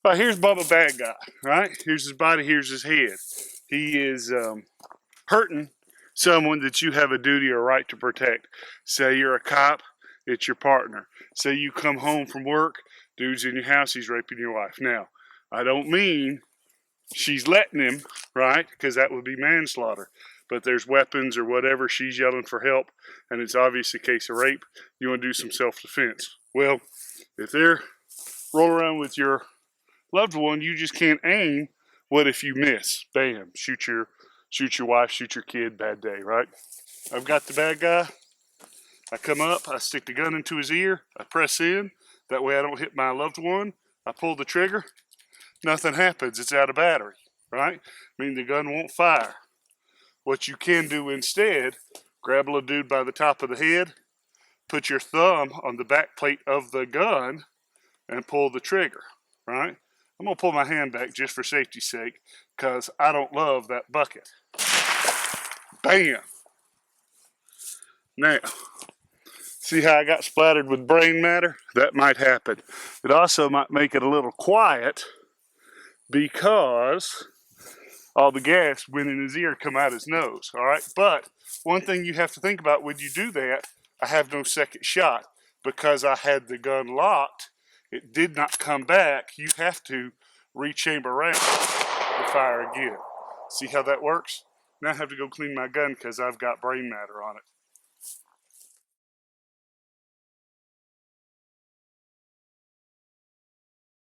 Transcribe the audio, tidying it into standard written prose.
All right, here's Bubba bad guy, right? Here's his body, here's his head. He is hurting someone that you have a duty or right to protect. Say you're a cop, it's your partner. Say you come home from work, dude's in your house, he's raping your wife. Now, I don't mean she's letting him, right? Because that would be manslaughter. But there's weapons or whatever, she's yelling for help, and it's obviously a case of rape. You want to do some self-defense. Well, if they're rolling around with your loved one, you just can't aim. What if you miss? Bam, shoot your wife, shoot your kid, bad day, right? I've got the bad guy. I come up, I stick the gun into his ear, I press in. That way I don't hit my loved one. I pull the trigger. Nothing happens. It's out of battery, right? I mean, the gun won't fire. What you can do instead, grab a little dude by the top of the head, put your thumb on the back plate of the gun, and pull the trigger, right? I'm going to pull my hand back just for safety's sake because I don't love that bucket. Bam! Now, see how I got splattered with brain matter? That might happen. It also might make it a little quiet because all the gas went in his ear, come out his nose, all right? But one thing you have to think about when you do that, I have no second shot because I had the gun locked. It did not come back. You have to rechamber around to fire again. See how that works? Now I have to go clean my gun because I've got brain matter on it.